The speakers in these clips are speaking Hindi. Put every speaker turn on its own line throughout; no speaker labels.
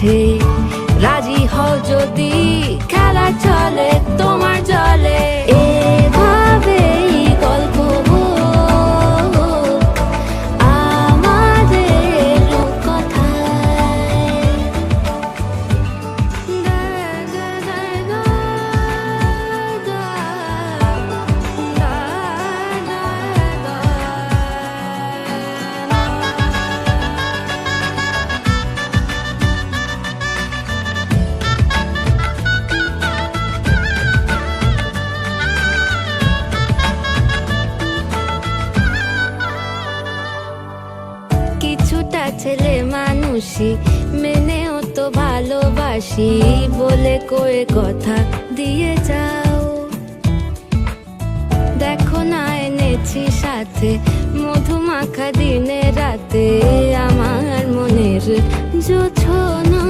কাছে রাজি হও যদি খেলা চলে তোমার জলে এভাবেই গল্প আমাদের রূপকথায়। কিছুটা ছেলে মানুষই মেনেও তো ভালোবাসি বলে কয়ে কথা দিয়ে যাও। দেখো না এনেছি সাথে মধুমাখা দিনে রাতে আমার মনের জোছনা।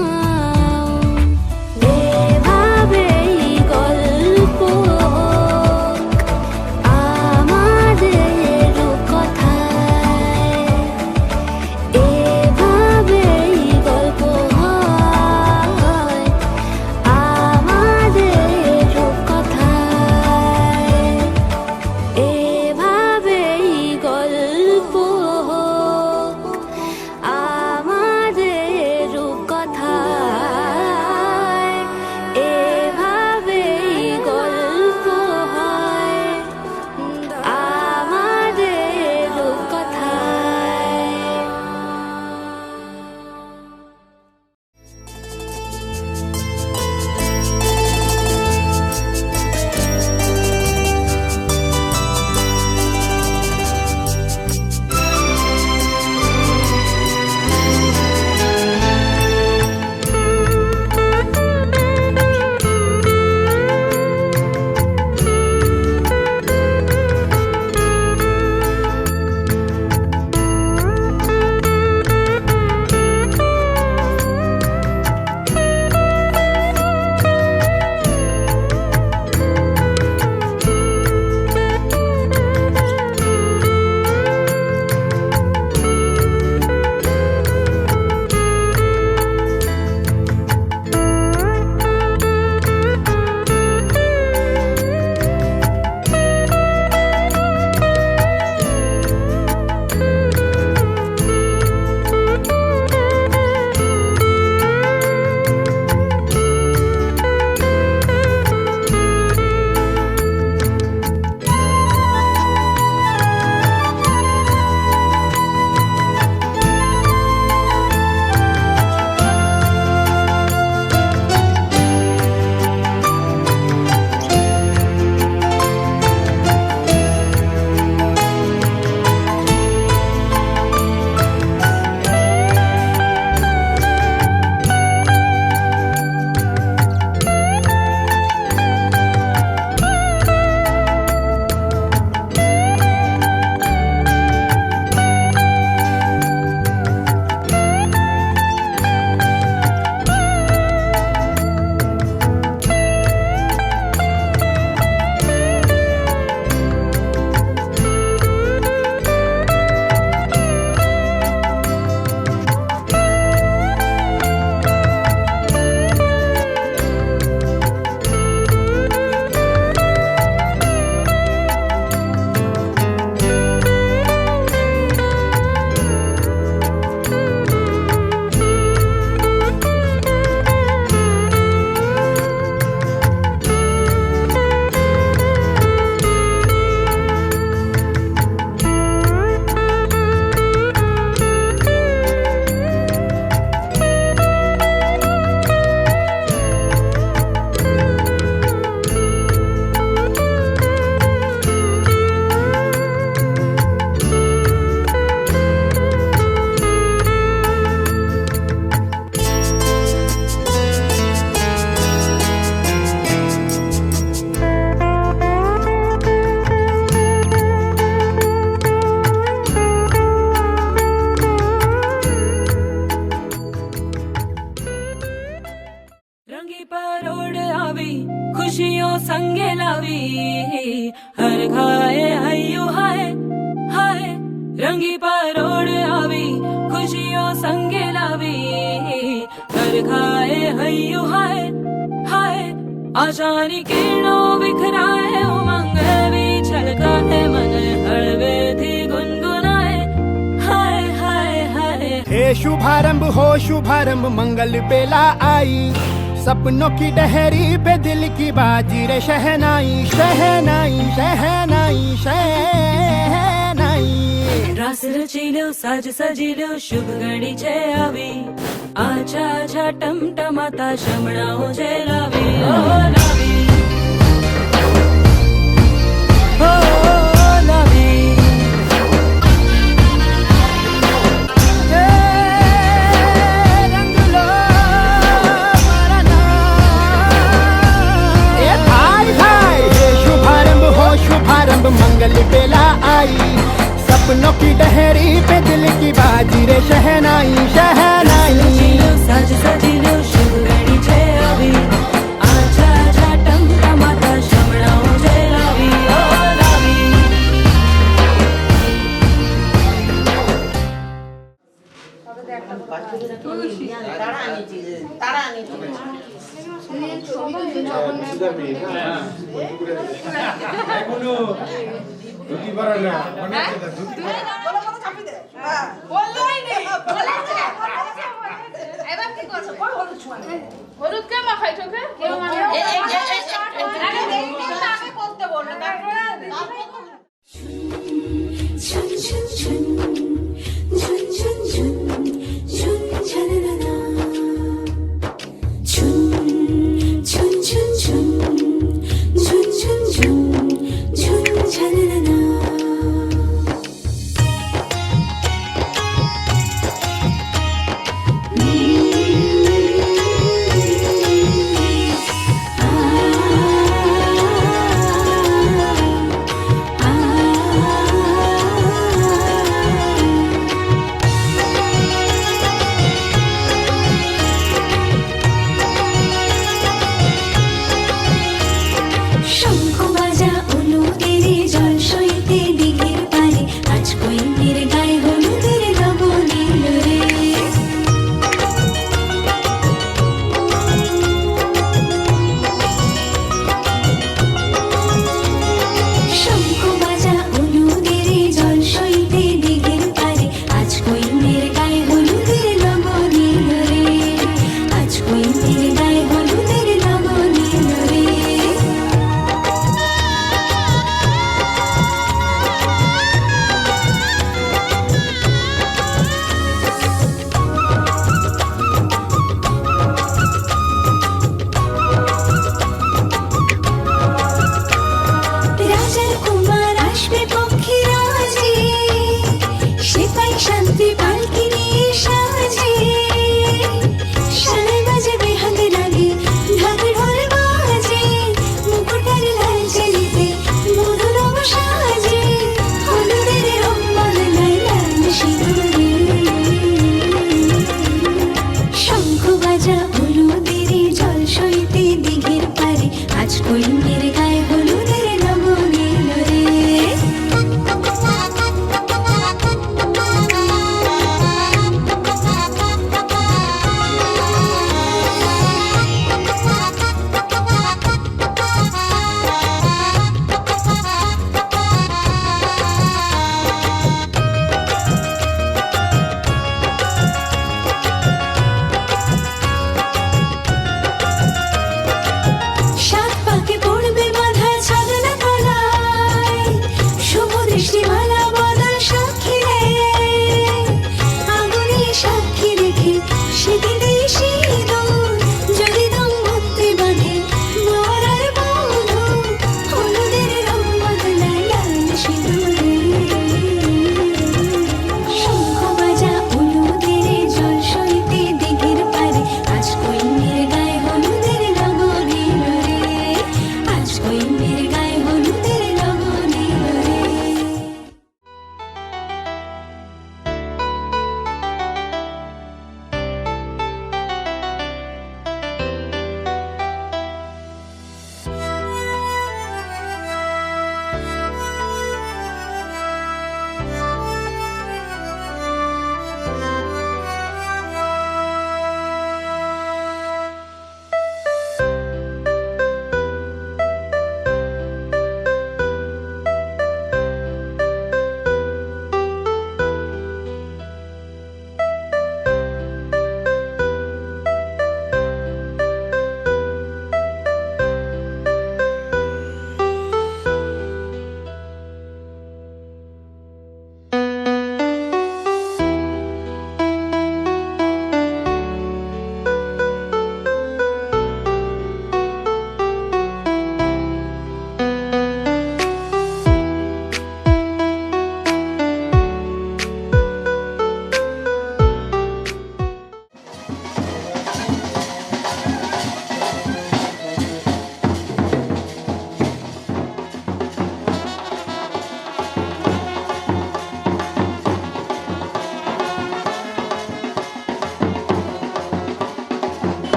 এভাবেই গল্প আমাদের রূপকথায়। এভাবেই গল্প হয় আমাদের রূপকথায়। এভাবেই গল্প আমাদের রূপকথায়। এভাবেই গল্প হয় আমাদের রূপকথায়।
खुशियों संगे लावी हर घाए हयो हाय हाय रंगी परोड़ आवी खुशियों संगे लावी हर हर खाए हय्यू हाय हाय आशानी किरणों बिखराए उमंग भी छलकाए मन हळवेથી गुनगुनाए हाय हाय हाय
हे शुभारंभ हो शुभारंभ मंगल बेला आई सपनों की डहरी पे दिल की बाजी रे शहनाई शहनाई शहनाई शहनाई
રાસ રચીલ્યો સાજ સજીલ્યો શુભ ઘડી છે આવી આછા આછા ટમટમાતા શમણાઓ છે લાવી ઓ લાવી ઓ લાવી
रंग लो मारा नाम ए भाई भाई हे शुभारंभ हो शुभारंभ मंगल बेला आई सपनों की डहरी पे दिल की बाजी रे शहनाई शहनाई
રચીલ્યો સાજ સજીલ્યો શુભ ઘડી છે આવી આછા આછા ટમટમાતા શમણાઓ છે લાવી ઓ લાવી
হলুদ কে মাখাই চোখে আগে করতে বললো তারপরে
춘 춘 춘 춘 춘 춘 춘 차라라라 춘 춘 춘 춘 춘 춘 춘 춘 차라라라 아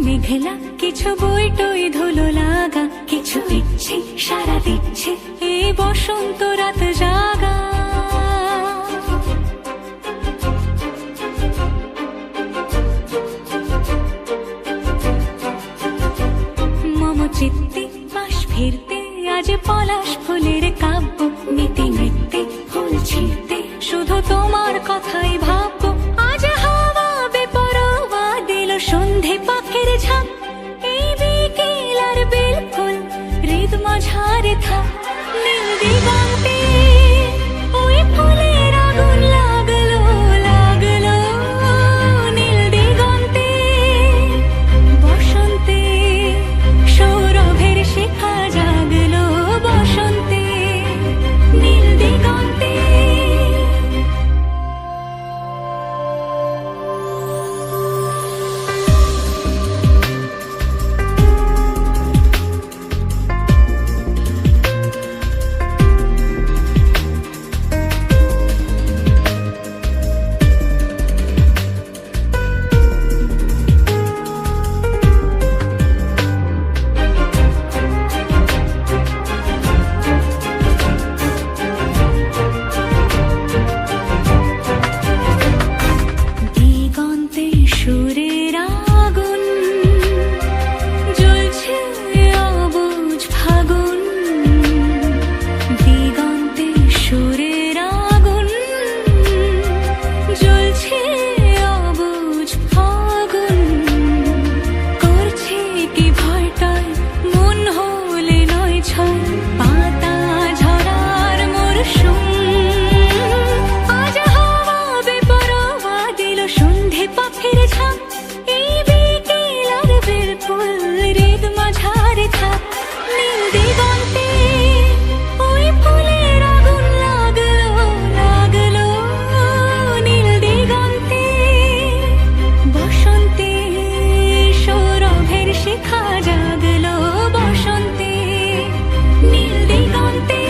মেঘলা কিছু বই টই ধুলো লাগা, কিছু ইচ্ছে সারা দিচ্ছে এই বসন্ত রাত জাগা। মম চিত্তে পাশ ফিরতে আজ পলাশ ফুলের কাব্য, নীতি নৃত্যে ফুল ছিঁড়তে শুধু তোমার কথাই ভাববো। আজ হাওয়া বেপরোয়া দিল সন্ধে পাখির ঝাঁক, এই বিকেল আর বেলফুল হৃদ মাঝারে থাক। নীল দিগন্তে ওই ফুলের আগুন লাগলো লাগলো, নীল দিগন্তে বসন্তে সৌরভের শিখা জাগলো, বসন্তে নীল দিগন্তে। দিগন্তে সুরের আগুন জ্বলছে অবুঝ ফাগুন, দিগন্তে সুরের আগুন জ্বলছে অবুঝ ফাগুন। করছে কি ভয়টায় মন হলে নয় ছয়, পাতা ঝরার মরশুম। আজ হাওয়া বেপরোয়া দিল সন্ধে পাখির ঝাঁক, এই বিকেল আর বেলফুল হৃদ মাঝারে থাক। নীল দিগন্তে ওই ফুলের আগুন লাগলো লাগলো, নীল দিগন্তে বসন্তে সৌরভের শিখা জাগলো, বসন্তে নীল দিগন্তে।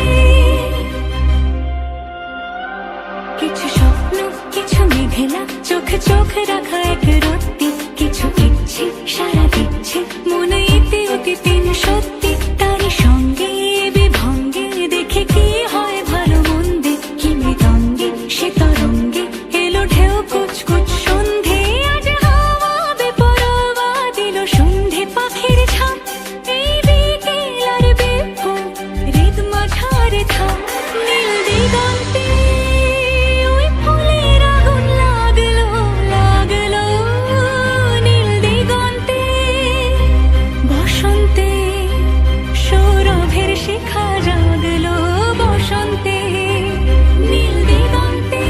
কিছু স্বপ্ন কিছু মেঘলা চোখ চোখ রাখা এক রত্তি, কিছু ইচ্ছে সারা দিচ্ছে মনে ইতি অতি তিন সত্যি। তারই সঙ্গে বিভঙ্গে দেখে কি হয় ভালো মন্দে, কি মৃদঙ্গে সে তরঙ্গে এলো ঢেউ কুচকুচ সন্ধে। আজ হাওয়া বেপরোয়া দিল সন্ধে পাখির ঝাঁক, এই বিকেল আর বেলফুল হৃদ মাঝারে থাক। নীল দিগন্তে ওই ফুলের আগুন লাগলো লাগলো, নীল দিগন্তে বসন্তে সৌরভের শিখা জাগলো, বসন্তে নীল দিগন্তে।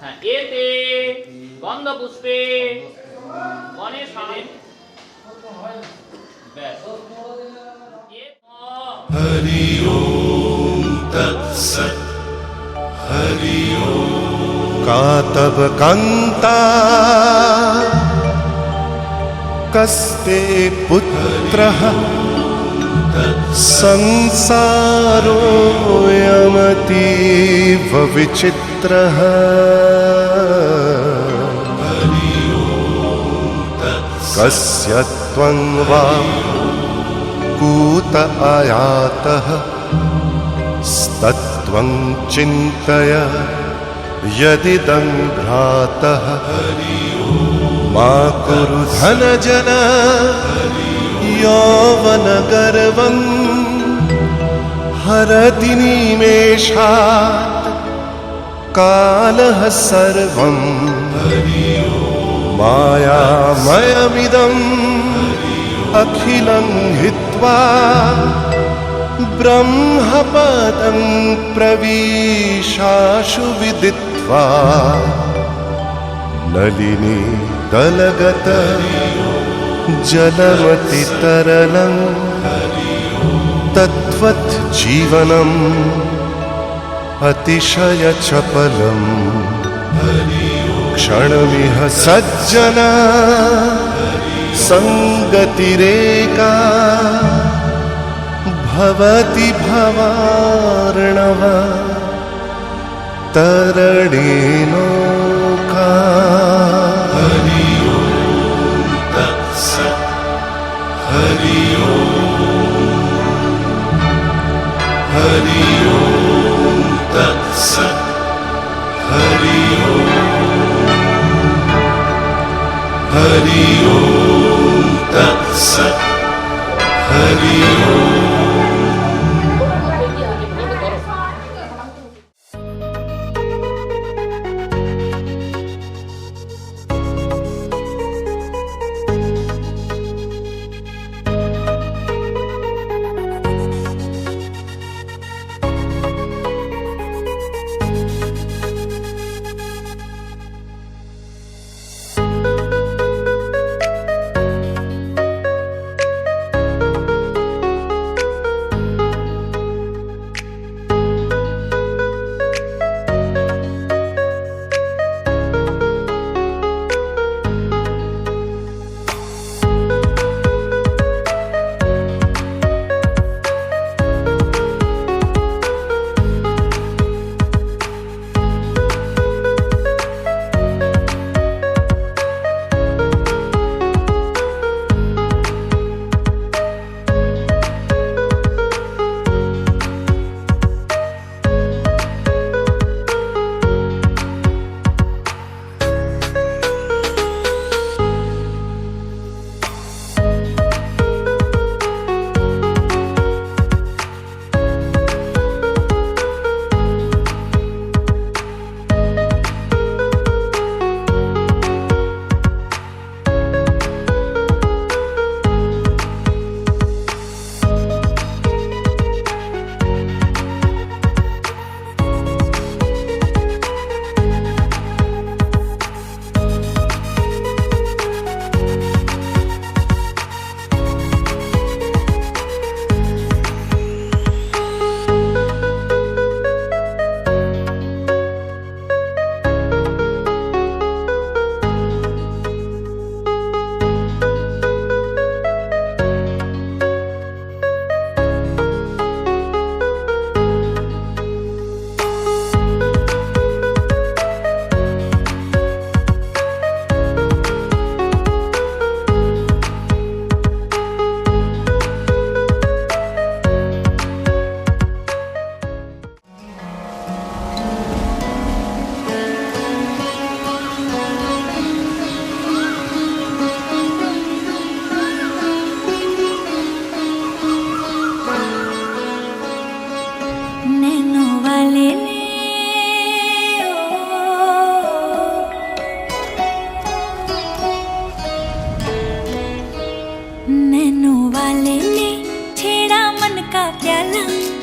হ্যাঁ, এতে গন্ধ পুষ্পে গণেশ হবেন। ব্যাস।
हरि ओम तत्सत् हरि ओम का तब कांता कस्ते पुत्रः संसारोऽयमतीव विचित्रः कस्य त्वं वा कूत आयातः स्तत्त्वं चिन्तय यदिदं भ्रातः मा कुरु धनजन यौवनगर्वं हरति निमेषात् कालः सर्वं मायामयमिदम् अखिलं हित्वा ब्रह्मपदं प्रविशाशु विदित्वा नलिनी दलगत जलमतितरलं तद्वत् जीवनं अतिशय चपलम् क्षणमिह सज्जना संगतिरेका भवति भवार्णव तरणेनौका। हरि ओम तत्सत्। हरि ओम। हरि ओम तत्सत्। हरि ओम। हरि ओम तत्सत्। हरि ओम।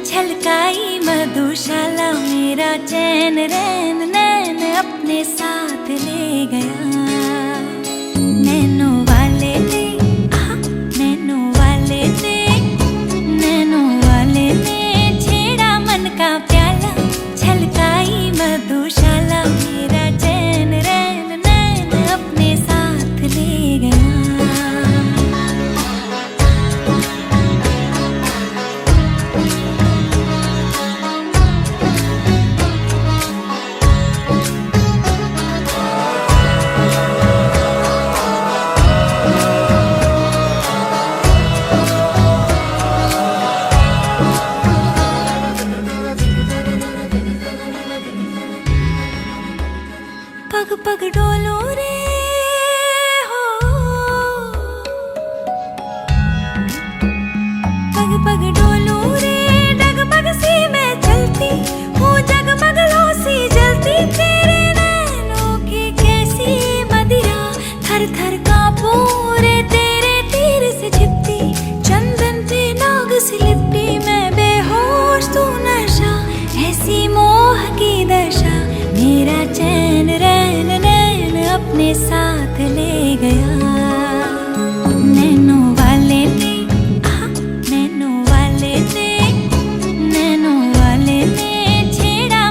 छलकाई मधुशाला मेरा चैन रैन नैन अपने साथ ले गया। नैनो वाले ने नैनो वाले ने नैनो वाले ने छेड़ा मन का प्याला छलकाई मधुशाला मेरा चैन रैन नैन अपने साथ ले गया। पग पग डोलो रे हो, पग पग डोलो रे डगमग सी मैं चलती हूँ जगमग लो सी जलती तेरे नैनों की कैसी मदिरा थर थर कांपू रे तेरे तीर से छिपती चंदन पे नाग सी लिपटी मैं बेहोश तू नशा ऐसी मोह की दशा मेरा चैन रैन नैन अपने साथ ले गया। नैनो वाले ने नैनो वाले ने नैनो वाले ने छेड़ा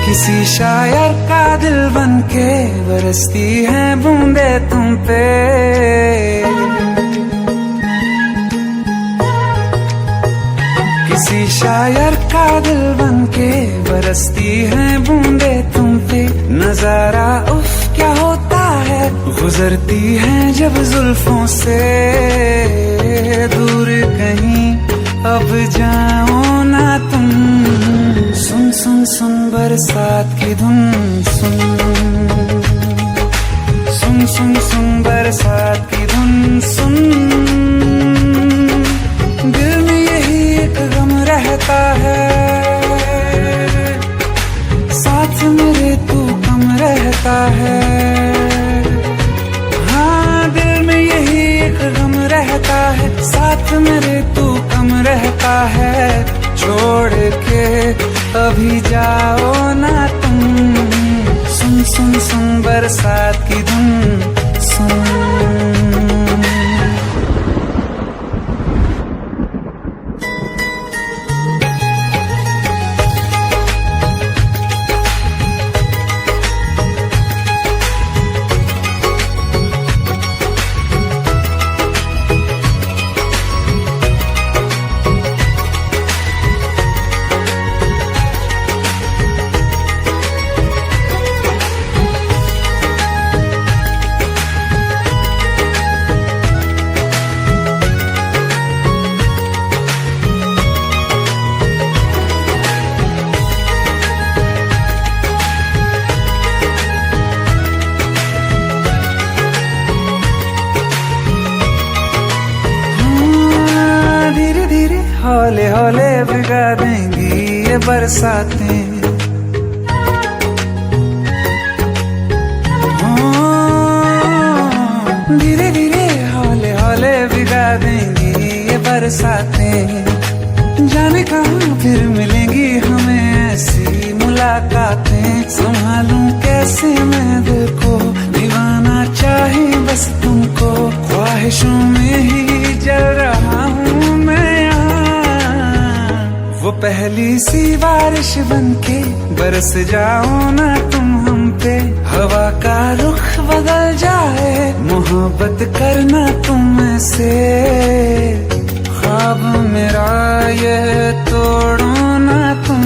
किसी शायर का दिल बनके बरसती है बूंदे तुम पे। किसी शायर का दिल बनके बरसती है बूंदे तुम पे। नजारा उफ क्या होता है, गुजरती है जब जुल्फों से। दूर कहीं अब जाओ ना तुम, सुन सुन सुन बरसात की धुन। सुन सुन सुन सुन बरसात की धुन। सुन दिल में यही एक गम रहता है, साथ मेरे तू कम रहता है। हाँ दिल में यही एक गम रहता है, साथ मेरे तू कम रहता है। छोड़ के अभी जाओ ना तुम, सुन सुन सुन बरसात की धुन। सुन हौले हौले भिगा देंगी ये बरसातें। धीरे धीरे हौले हौले भिगा देंगी ये बरसातें। जाने कहाँ फिर मिलेंगी हमें ऐसी मुलाकातें। संभालूं कैसे मैं दिल को, दीवाना चाहे बस तुमको। ख्वाहिशों में ही जल रहा हूँ मैं यहाँ। वो पहली सी बारिश बनके बरस जाओ ना तुम हम पे। हवा का रुख बदल जाए, मोहब्बत करना तुम से। ख्वाब मेरा ये तोड़ो ना तुम।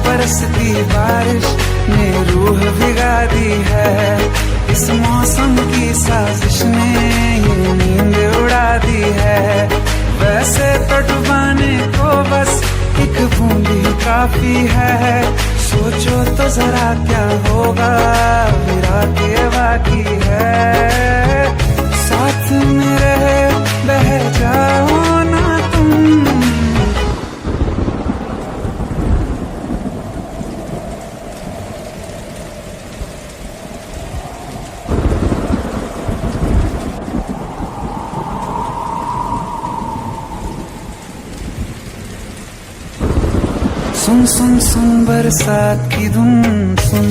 बरसती बारिश ने रूह भिगा दी है। इस मौसम की साजिश ने ये नींद उड़ा दी है। वैसे तो डुबाने को बस एक बूंदी काफी है। सोचो तो जरा क्या होगा, मेरा के बाकी है। साथ मेरे बह जाओ ना तुम। सुन सुन सुन बरसात की धुन। सुन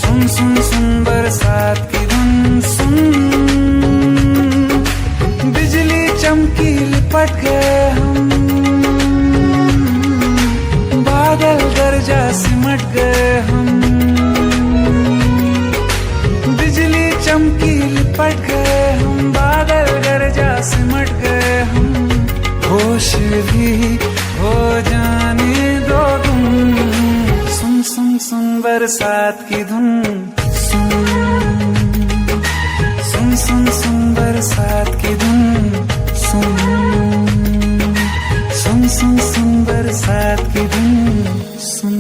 सुन सुन सुन बरसात की धुन। सुन बिजली चमकी लिपट गए हम, बादल गरजा सिमट गए हम। बिजली चमकी लिपट गए हम, बादल गरजा सिमट गए हम। होश भी हो जाने दो तुम, सुन सुन सुन बरसात की धुन। सुन सुन सुन सुन बरसात की धुन। सुन सुन सुन सुन बरसात की धुन। सुन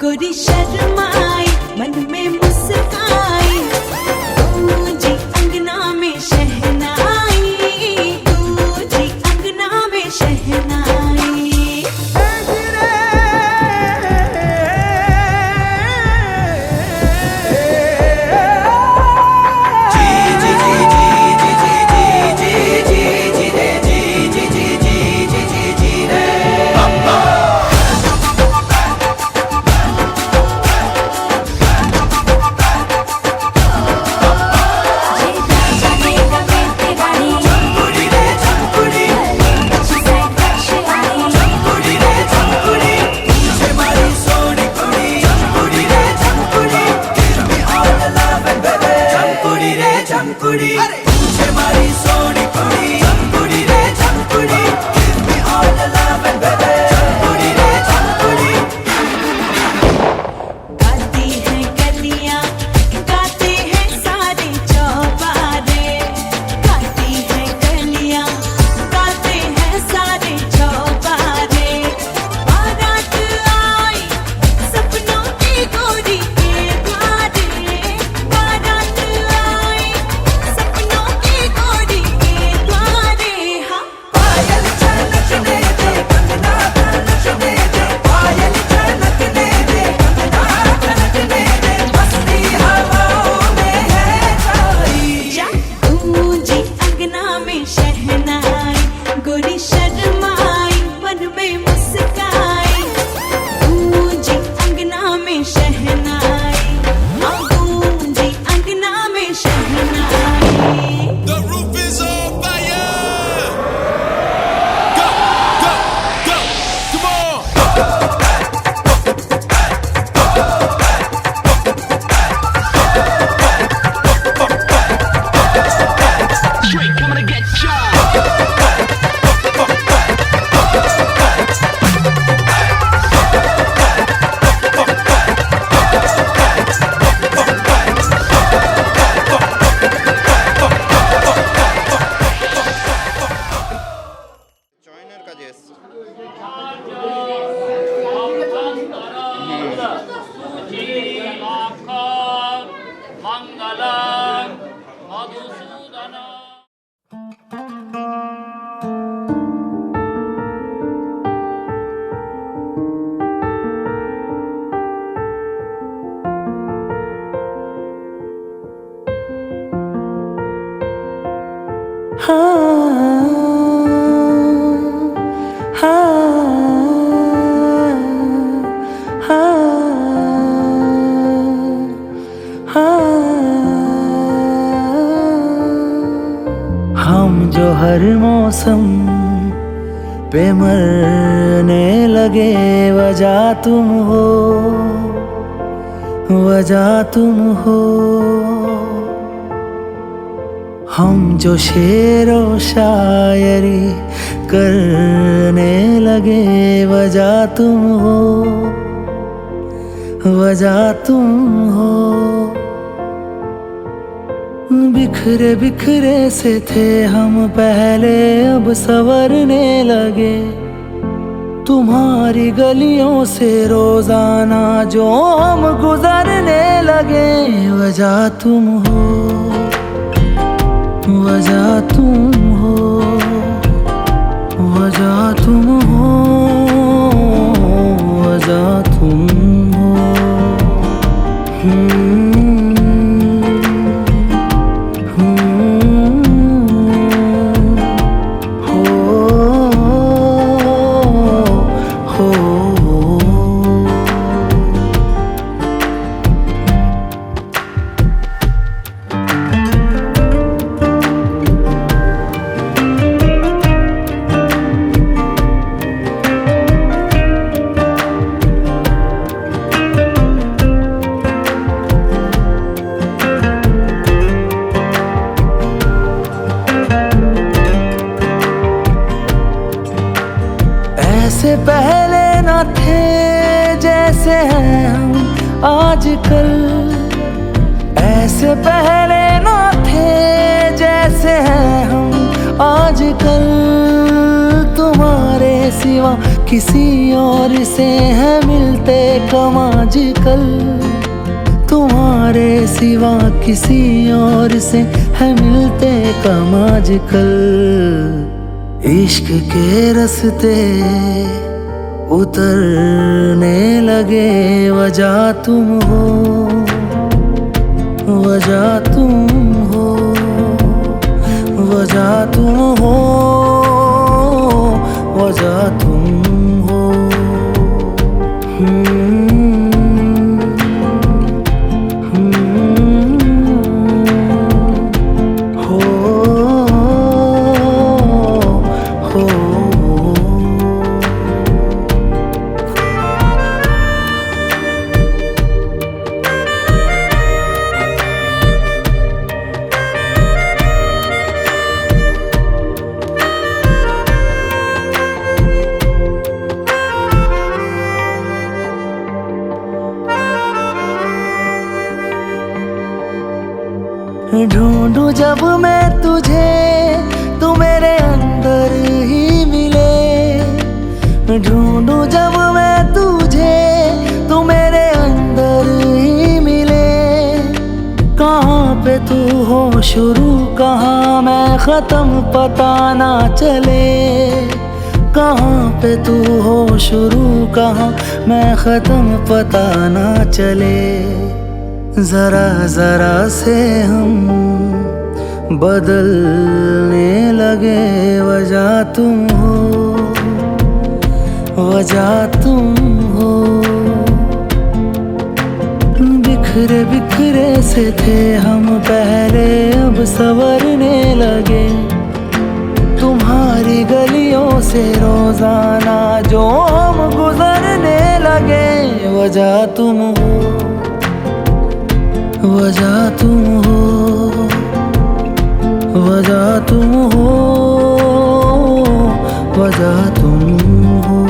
गोरी शर्माई मन में मुस्काई, गूंजी अंगना में शहनाई, गूंजी अंगना में शहनाई।
हम जो हर मौसम पे मरने लगे, वजह तुम हो, वजह तुम हो। हम जो शेरो शायरी करने लगे, वजह तुम हो, वजह तुम हो। बिखरे बिखरे से थे हम पहले, अब संवरने लगे। तुम्हारी गलियों से रोजाना जो हम गुजरने लगे, वजह तुम हो, वजह तुम हो, वजह तुम हो, वजह तुम हो। ऐसे पहले न थे जैसे हैं हम आजकल, ऐसे पहले न थे जैसे हैं हम आजकल। तुम्हारे सिवा किसी और से है मिलते कम आजकल, तुम्हारे सिवा किसी और से है मिलते कम आजकल। इश्क के रस्ते उतरने लगे, वजह तुम हो, वजह तुम हो, वजह तुम हो, वजह तुम हो। ढूंढूं जब मैं तुझे, तू मेरे अंदर ही मिले। ढूंढूं जब मैं तुझे, तू मेरे अंदर ही मिले। कहाँ पे तू हो शुरू, कहाँ मैं ख़त्म, पता ना चले। कहाँ पे तू हो शुरू, कहाँ मैं ख़त्म, पता ना चले। जरा जरा से हम बदलने लगे, वजह तुम हो, वजह तुम हो। बिखरे बिखरे से थे हम पहले, अब संवरने लगे। तुम्हारी गलियों से रोजाना जो हम गुजरने लगे, वजह तुम हो, वजह तुम हो, वजह तुम हो, वजह तुम हो।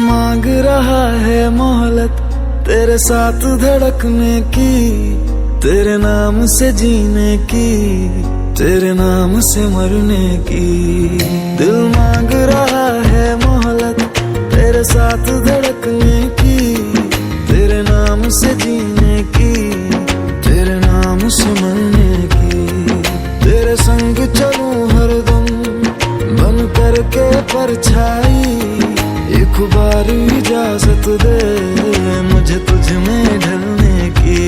मांग रहा है मोहलत तेरे साथ धड़कने की, तेरे नाम से जीने की, तेरे नाम से मरने की। दिल मांग रहा है मोहलत तेरे साथ धड़कने की, तेरे नाम से जीने की, तेरे नाम से मरने की। तेरे संग चलूं हरदम बन करके परछाई, एक बार इजाजत दे मुझे तुझ में ढलने की।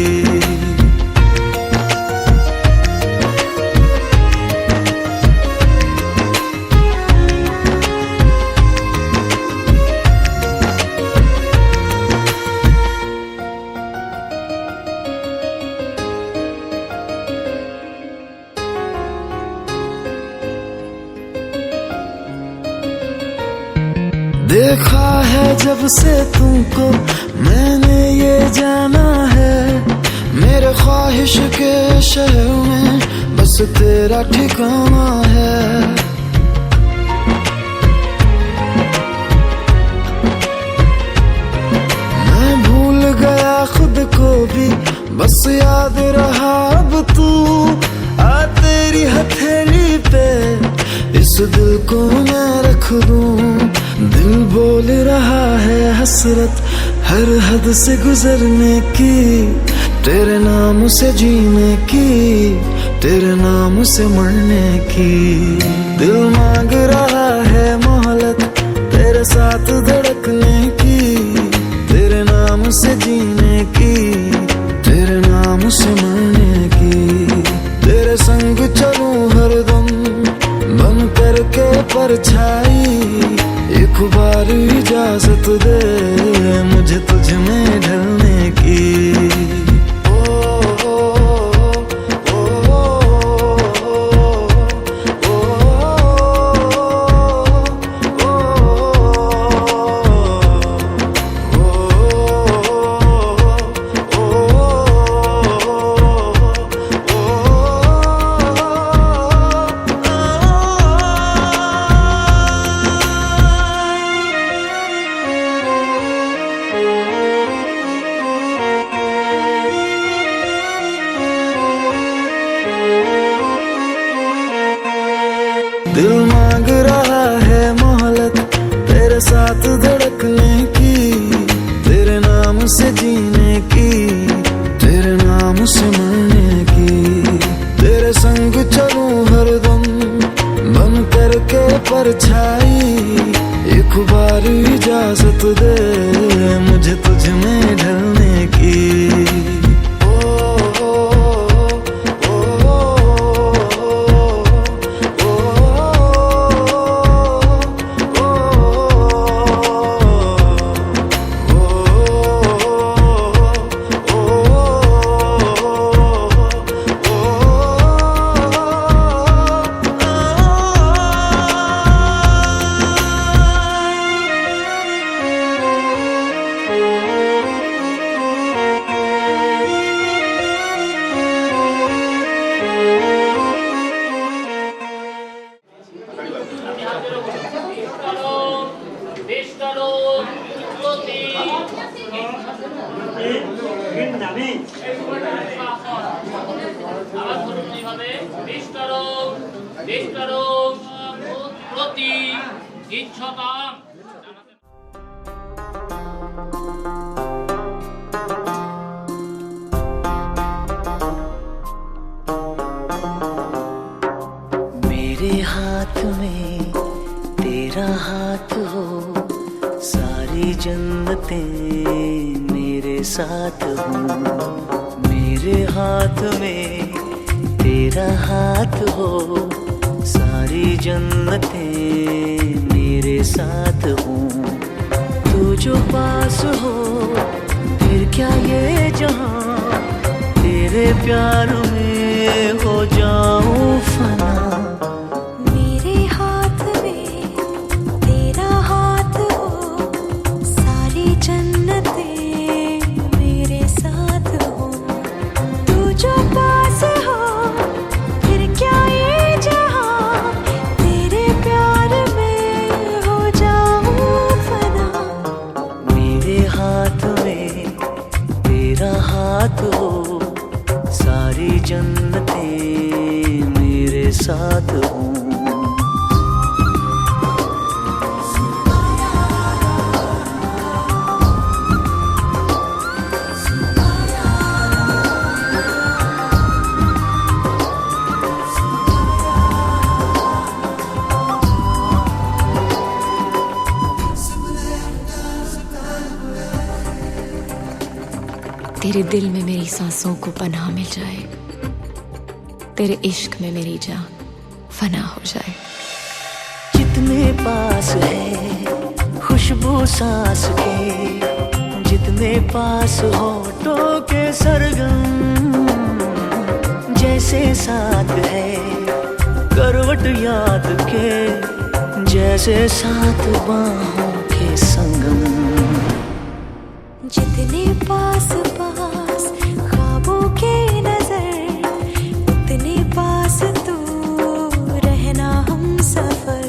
देखा है जब से तुमको मैंने ये जाना है, मेरे ख्वाहिश के शहर में बस तेरा ठिकाना है। मैं भूल गया खुद को भी, बस याद रहा अब तू। आ तेरी हथेली पे इस दिल को मैं रख दूं, दिल बोल रहा है हसरत हर हद से गुजरने की, तेरे नाम से जीने की, तेरे नाम से मरने की। दिल मांग रहा है मोहलत तेरे साथ धड़कने की, तेरे नाम से जीने की, तेरे नाम से मरने की। तेरे संग चलूं हरदम बन करके परछाई, एक बार इजाजत दे मुझे तुझ में ढलने की। दिल मांग रहा है मोहलत तेरे साथ धड़कने की, तेरे नाम से जीने की, तेरे नाम से मरने की। तेरे संग चलूं हरदम बन करके परछाई, एक बार इजाजत दे मुझे तुझ में ढलने की।
मेरे हाथ में तेरा हाथ हो, सारी जन्नतें मेरे साथ हो। मेरे हाथ में तेरा हाथ हो, सारी जन्नतें मेरे साथ हो। तू जो पास हो फिर क्या ये जहां, तेरे प्यार में हो जाऊं फना।
मेरे हाथ में तेरा हाथ हो, सारी जन्नतें मेरे साथ हो। तू जो पास हो फिर क्या ये जहां, तेरे प्यार में हो जाऊं फना।
मेरे हाथ में तेरा हाथ हो, सारी जन्नतें मेरे साथ हो।
तेरे दिल में मेरी सांसों को पनाह मिल जाए, तेरे इश्क में मेरी जान फना हो जाए।
जितने पास है खुशबू सांस के, जितने पास होठों के सरगम, जैसे साथ है करवट याद के, जैसे साथ बाहों के संगम।
जितने पास पास ख्वाबों के नजर, उतने पास तू रहना हम सफर।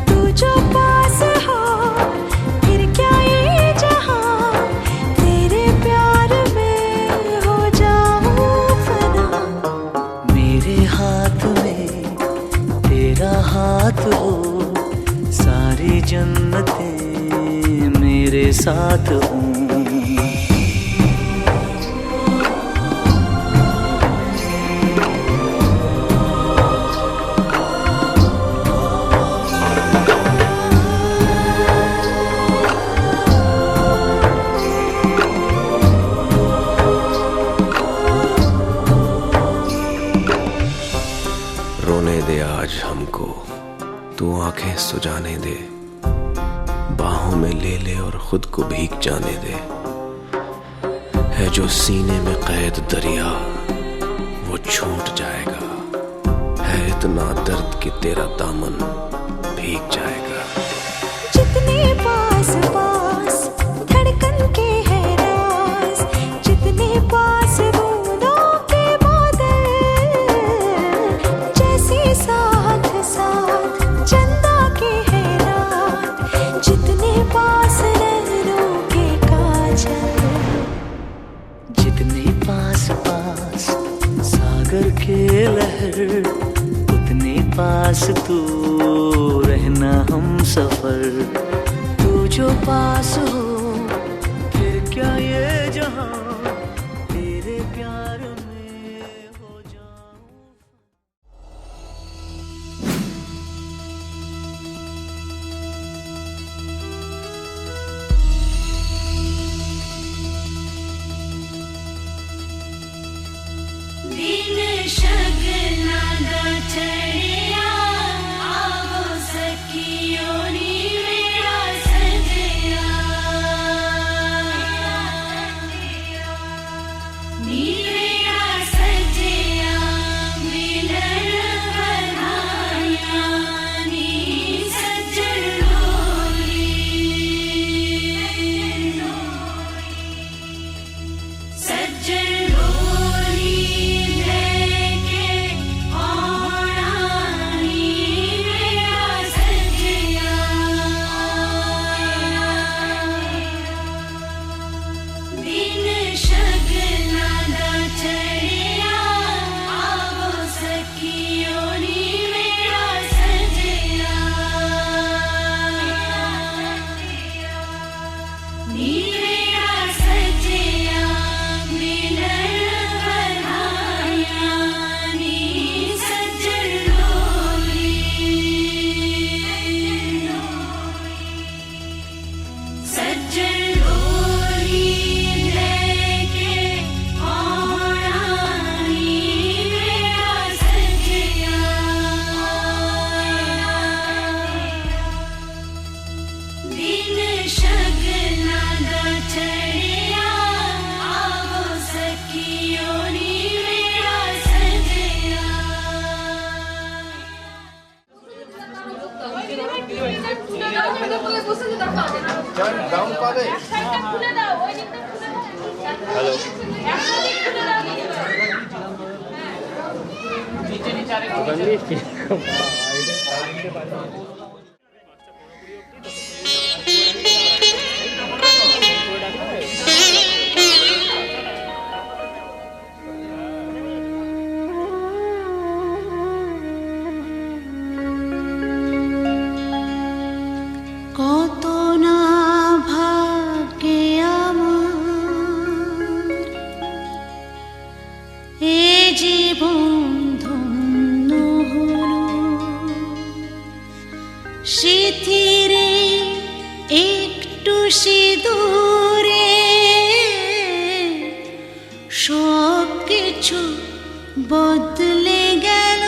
तू जो पास हो फिर क्या ये जहां, तेरे प्यार में हो जाऊं फना।
मेरे हाथ में तेरा हाथ हो, सारी जन्नतें मेरे साथ साथ हूँ।
रोने दे आज हमको, तू आंखें सुजाने दे, बाहों में ले ले और खुद को भीग जाने दे। है जो सीने में कैद दरिया वो छूट जाएगा, है इतना दर्द कि तेरा दामन भीग जाएगा।
जितने पास पास धड़कन के है राज, जितने पास बूंदों के बादल, जैसे साथ साथ चंदा के है रात, जितने पास नैनों के काजल।
जितने पास पास सागर के लहर, उतने पास तू रहना हम सफर। तू जो पास हो फिर क्या ये जहां तेरे प्यार में हो जाऊं।
दिन शगना दा चढ़िया, आवो सखियो नी मेरा सजया, नी मेरा सजया, मिलन बधाइयां नी सज्जन डोली, सज्जन डोली लेके आना नी मेरा सजया। दिन शगना दा चढ़िया, आवो सखियो नी मेरा सजया, नी मेरा सजया, मिलन बधाइयां नी सज्जन डोली, सज्जन डोली लेके आना नी मेरा सजया। दिन शगना दा चढ़िया, आवो सखियो नी मेरा सजया।
নিচে নিচে আরেকটু
কত না ভাগ্যে আমার, এ জীবন ধন্য হলো, স্মৃতিরে একটু সিঁদুরে সব কিছু বদলে গেল।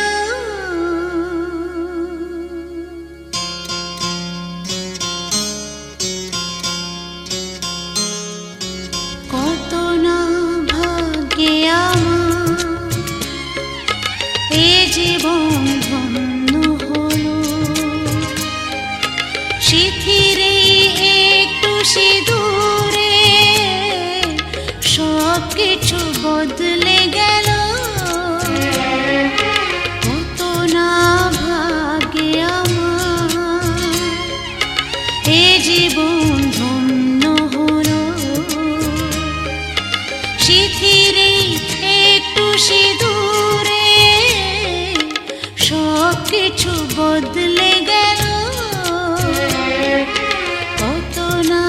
কত না ভাগ্যে আমার, এ জীবন ধন্য হলো, স্মৃতিরে একটু সিঁদুরে সব কিছু বদলে গেল। কত না ভাগ্যে আমার, এ জীবন ধন্য হলো, স্মৃতিরে একটু সিঁদুরে সব কিছু বদলে গেল। কত না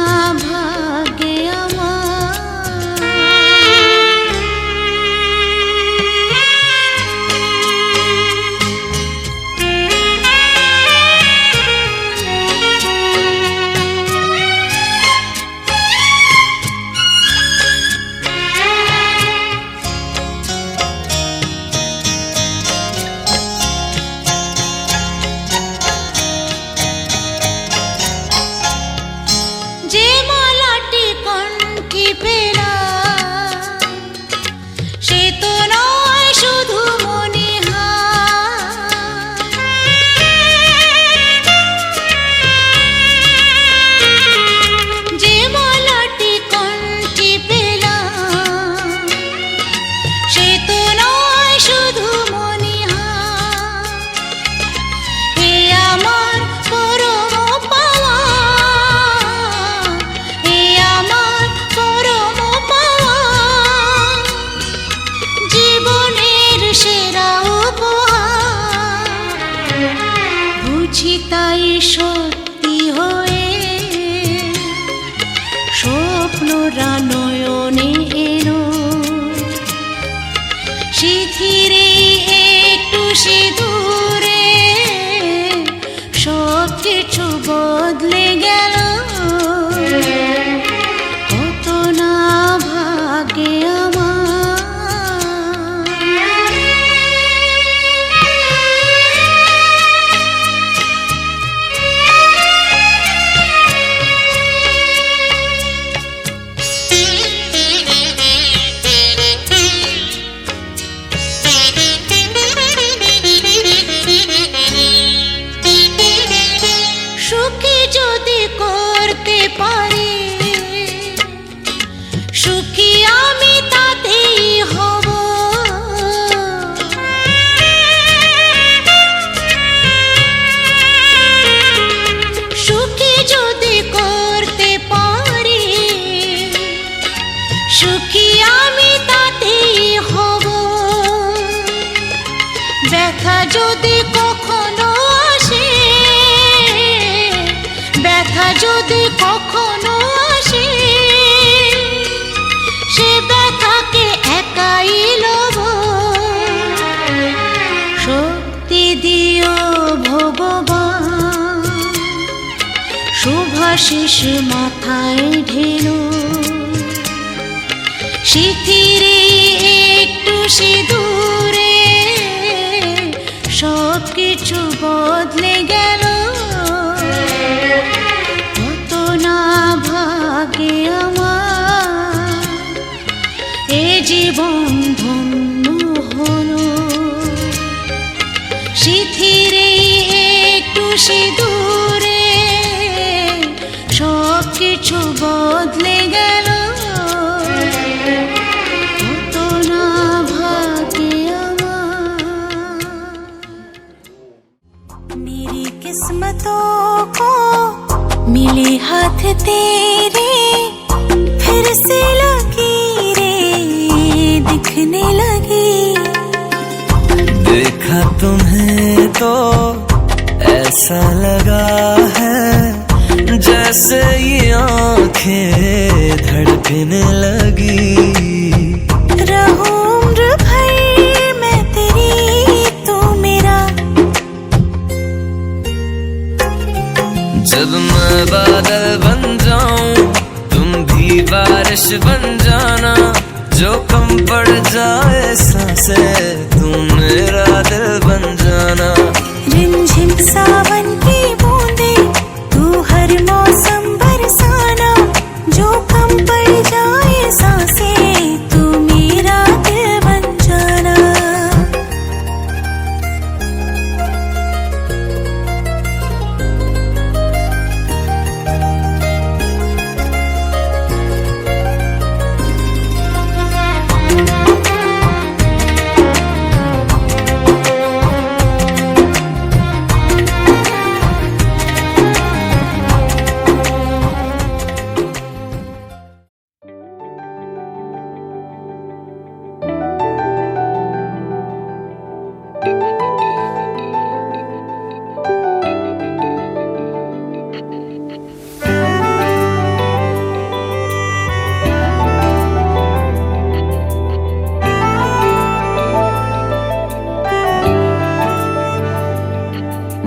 ভাগ্যে সত্যি হয়ে স্বপ্নরা নয়নে এলো শিথিরে একটু সিঁদুরে সব কিছু বদলে গেল কত না ভাগ্যে আমার সুখী যদি করতে পারি সুখী আমি তাতেই হব সুখী যদি করতে পারি সুখী আমি তাতেই হব ব্যথা যদি কখনো আসে ব্যথা যদি কখনো আসে সে ব্যথাকে একাই লব শক্তি দিও ভগবান শুভাশিস মাথায় ঢেলো শিথিরে একটু সিঁদুরে সব কিছু বদলে গেল কত না ভাগ্যে আমার এ জীবন ধন্য হলো শিথিরে একটু সিঁদুরে সব কিছু বদলে গেল কত না ভাগ্যে আমার मेरी किस्मतों को मिले हाथ तेरे फिर से लकीरें दिखने लगी
देखा तुम्हें तो ऐसा लगा है जैसे ये आंखें धड़कने लगी
रहूं उम्र भर मैं तेरी तू मेरा
जब मैं बादल बन जाऊं तुम भी बारिश बन जाना जो कम पड़ जाए सांसें तुम मेरा दिल बन जाना
रिमझिम सावन की बूंदे तू हर मौसम बरसाना जो कम पड़ जाए सांसें तू मेरा दिल बन जाना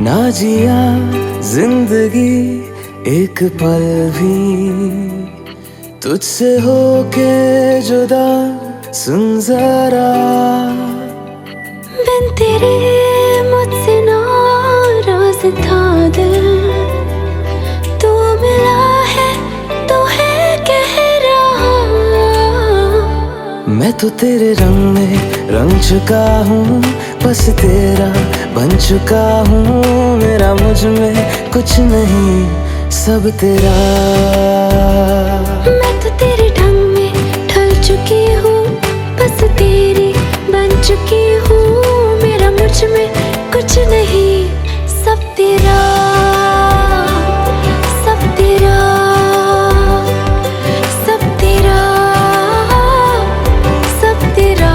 ना जिया जिंदगी एक पल भी तुझसे होके जुदा सुन जरा
बिन तेरे मुझसे नाराज था दिल तू मिला है तो है कह रहा
मैं तो तेरे रंग में रंग चुका हूँ बस तेरा बन चुका हूँ मेरा मुझ में कुछ नहीं सब तेरा
मैं तो तेरे ढंग में ढल चुकी हूँ बस तेरी बन चुकी हूँ मेरा मुझ में कुछ नहीं सब तेरा सब तेरा सब तेरा सब तेरा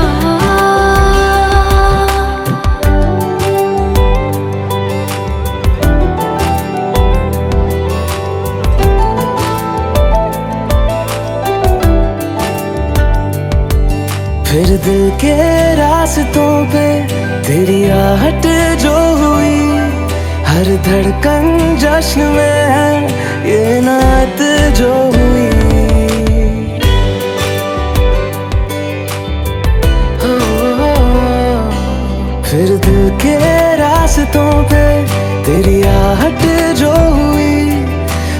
फिर दिल के रास्तों पे तेरी आहट जो हुई, हर धड़कन जश्न में है ये नात जो हुई। फिर दिल के रास्तों पे तेरी आहट जो हुई,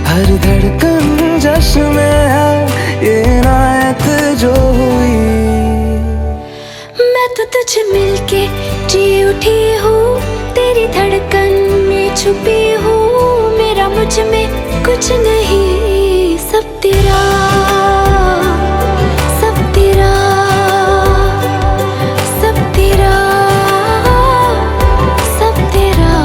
हर धड़कन जश्न में है ये नात जो हुई।
मैं तो तुझे मिलके जी उठी हूँ, तेरी धड़कन में छुपी हूँ। मेरा मुझ में कुछ नहीं, सब तेरा, सब तेरा, सब तेरा, सब तेरा।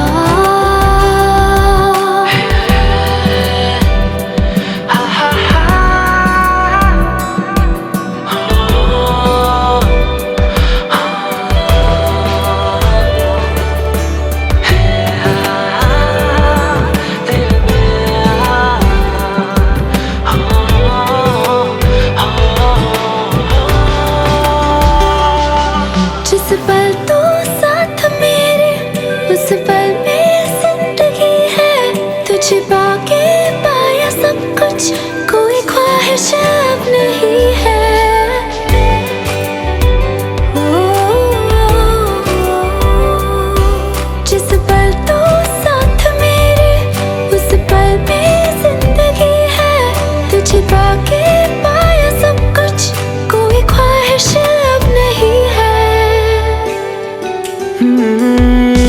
जिस पल तू साथ मेरे, उस पल में जिंदगी है। तुझे पाके पाया सब कुछ, कोई ख्वाहिश अब नहीं है। जिस पल तू साथ मेरे, उस पल में जिंदगी है। तुझे पाके पाया सब कुछ, कोई ख्वाहिश अब नहीं है।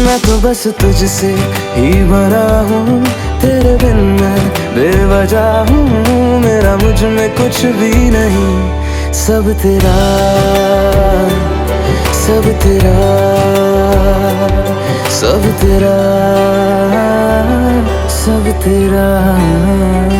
मैं तो बस तुझसे ही बना हूँ, तेरे बिन मैं बेवजह हूँ। मेरा मुझ में कुछ भी नहीं, सब तेरा, सब तेरा, सब तेरा, सब तेरा।